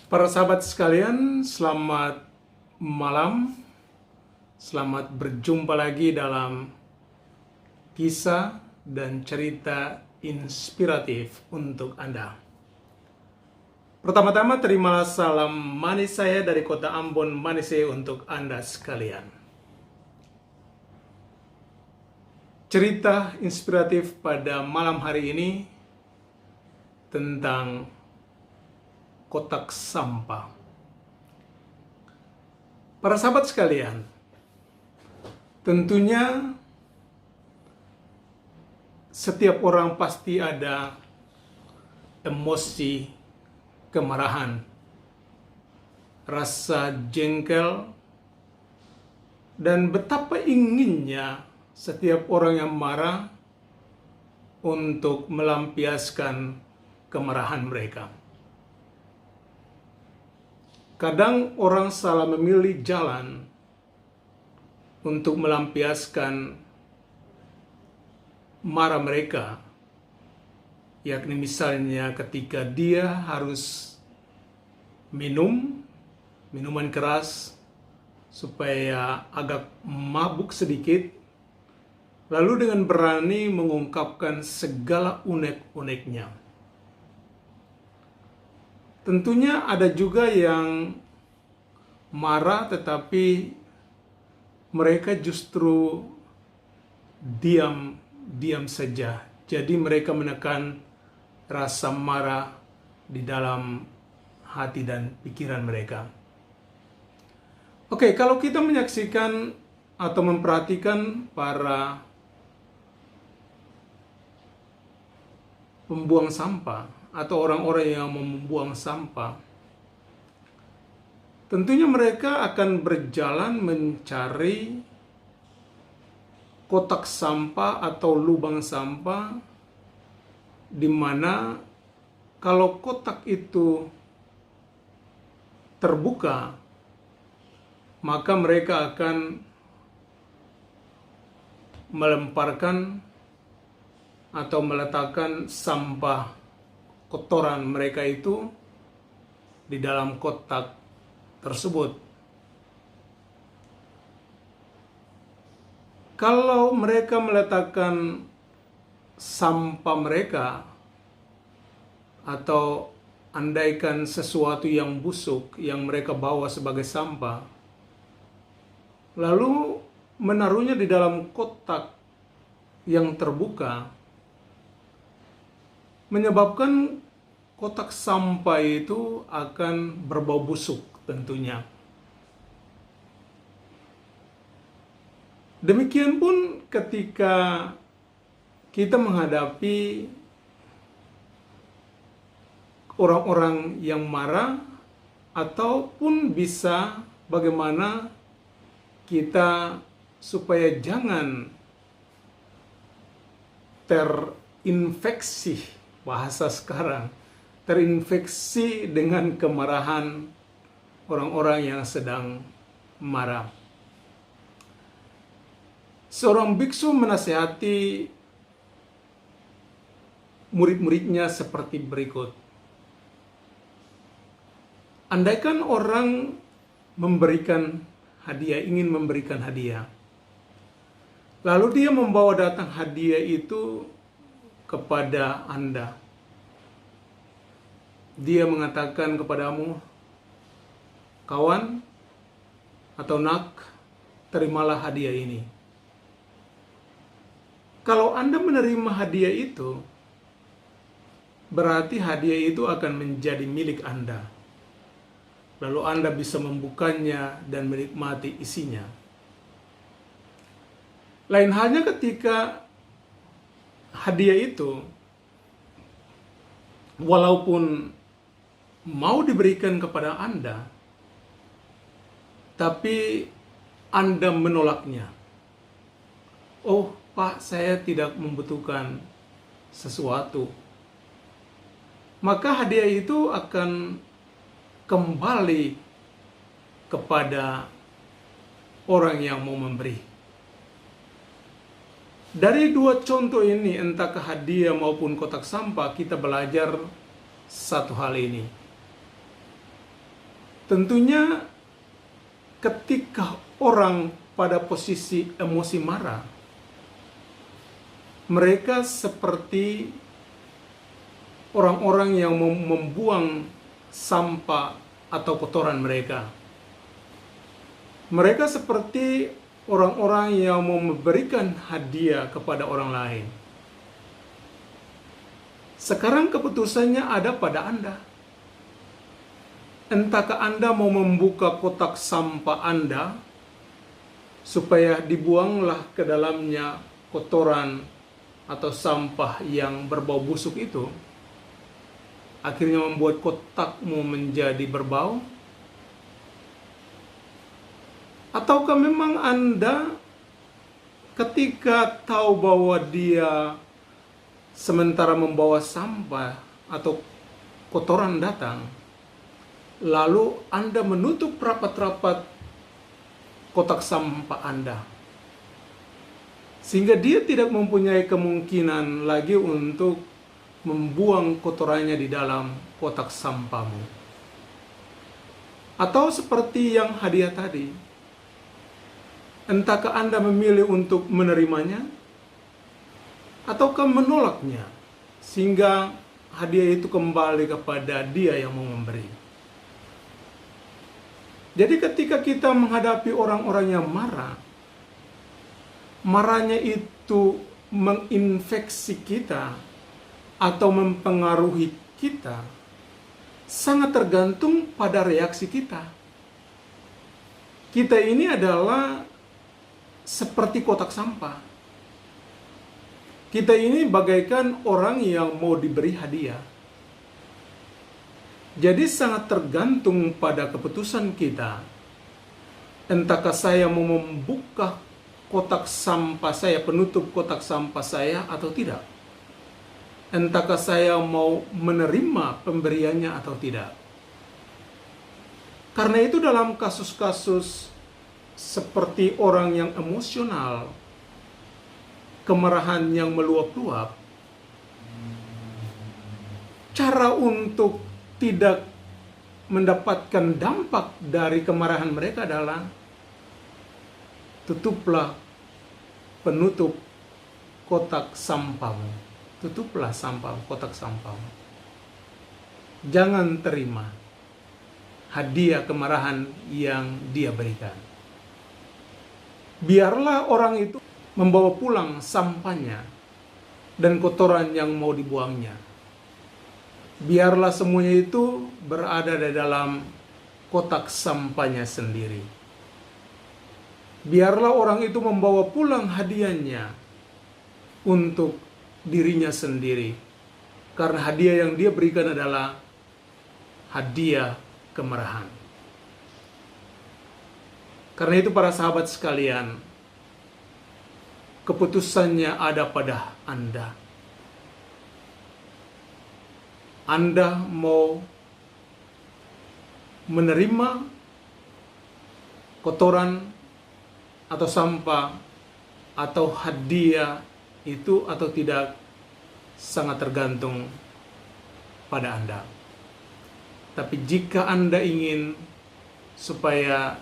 Para sahabat sekalian, selamat malam. Selamat berjumpa lagi dalam kisah dan cerita inspiratif untuk Anda. Pertama-tama, terimalah salam manis saya dari kota Ambon, Manise untuk Anda sekalian. Cerita inspiratif pada malam hari ini tentang kotak sampah. Para sahabat sekalian, tentunya setiap orang pasti ada emosi kemarahan, rasa jengkel, dan betapa inginnya setiap orang yang marah untuk melampiaskan kemarahan mereka. Kadang orang salah memilih jalan untuk melampiaskan marah mereka, yakni misalnya ketika dia harus minum minuman keras supaya agak mabuk sedikit, lalu dengan berani mengungkapkan segala unek-uneknya. Tentunya ada juga yang marah tetapi mereka justru diam saja. Jadi mereka menekan rasa marah di dalam hati dan pikiran mereka. Oke, kalau kita menyaksikan atau memperhatikan para pembuang sampah atau orang-orang yang membuang sampah, tentunya mereka akan berjalan mencari kotak sampah atau lubang sampah di mana kalau kotak itu terbuka, maka mereka akan melemparkan atau meletakkan sampah kotoran mereka itu di dalam kotak tersebut. Kalau mereka meletakkan sampah mereka atau andaikan sesuatu yang busuk yang mereka bawa sebagai sampah, lalu menaruhnya di dalam kotak yang terbuka, menyebabkan kotak sampah itu akan berbau busuk tentunya. Demikian pun ketika kita menghadapi orang-orang yang marah, ataupun bisa bagaimana kita supaya jangan terinfeksi, bahasa sekarang, terinfeksi dengan kemarahan orang-orang yang sedang marah. Seorang biksu menasihati murid-muridnya seperti berikut. Andaikan orang memberikan hadiah, ingin memberikan hadiah, lalu dia membawa datang hadiah itu kepada Anda. Dia mengatakan kepadamu, kawan atau nak, terimalah hadiah ini. Kalau Anda menerima hadiah itu, berarti hadiah itu akan menjadi milik Anda. Lalu Anda bisa membukanya dan menikmati isinya. Lain halnya ketika hadiah itu, walaupun mau diberikan kepada Anda, tapi Anda menolaknya. Oh, Pak, saya tidak membutuhkan sesuatu. Maka hadiah itu akan kembali kepada orang yang mau memberi. Dari dua contoh ini, entah ke hadiah maupun kotak sampah, kita belajar satu hal ini. Tentunya ketika orang pada posisi emosi marah, mereka seperti orang-orang yang membuang sampah atau kotoran mereka. Mereka seperti orang-orang yang mau memberikan hadiah kepada orang lain. Sekarang keputusannya ada pada Anda. Entahkah Anda mau membuka kotak sampah Anda supaya dibuanglah ke dalamnya kotoran atau sampah yang berbau busuk itu, akhirnya membuat kotakmu menjadi berbau? Ataukah memang Anda ketika tahu bahwa dia sementara membawa sampah atau kotoran datang, lalu Anda menutup rapat-rapat kotak sampah Anda, sehingga dia tidak mempunyai kemungkinan lagi untuk membuang kotorannya di dalam kotak sampahmu? Atau seperti yang hadiah tadi, entahkah Anda memilih untuk menerimanya ataukah menolaknya, sehingga hadiah itu kembali kepada dia yang mau memberi? Jadi ketika kita menghadapi orang-orang yang marah, marahnya itu menginfeksi kita atau mempengaruhi kita, sangat tergantung pada reaksi kita. Kita ini adalah seperti kotak sampah. Kita ini bagaikan orang yang mau diberi hadiah. Jadi sangat tergantung pada keputusan kita. Entahkah saya mau membuka kotak sampah saya, penutup kotak sampah saya atau tidak. Entahkah saya mau menerima pemberiannya atau tidak. Karena itu dalam kasus-kasus seperti orang yang emosional, kemarahan yang meluap-luap, cara untuk tidak mendapatkan dampak dari kemarahan mereka adalah tutuplah penutup kotak sampahmu. Tutuplah kotak sampahmu. Jangan terima hadiah kemarahan yang dia berikan. Biarlah orang itu membawa pulang sampahnya dan kotoran yang mau dibuangnya. Biarlah semuanya itu berada di dalam kotak sampahnya sendiri. Biarlah orang itu membawa pulang hadiahnya untuk dirinya sendiri. Karena hadiah yang dia berikan adalah hadiah kemarahan. Karena itu para sahabat sekalian, keputusannya ada pada Anda. Anda mau menerima kotoran atau sampah atau hadiah itu atau tidak, sangat tergantung pada Anda. Tapi jika Anda ingin supaya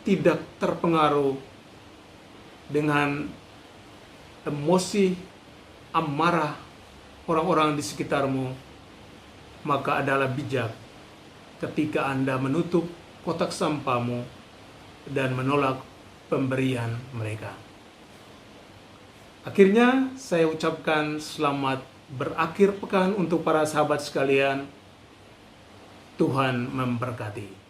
tidak terpengaruh dengan emosi amarah orang-orang di sekitarmu, maka adalah bijak ketika Anda menutup kotak sampahmu dan menolak pemberian mereka. Akhirnya saya ucapkan selamat berakhir pekan untuk para sahabat sekalian. Tuhan memberkati.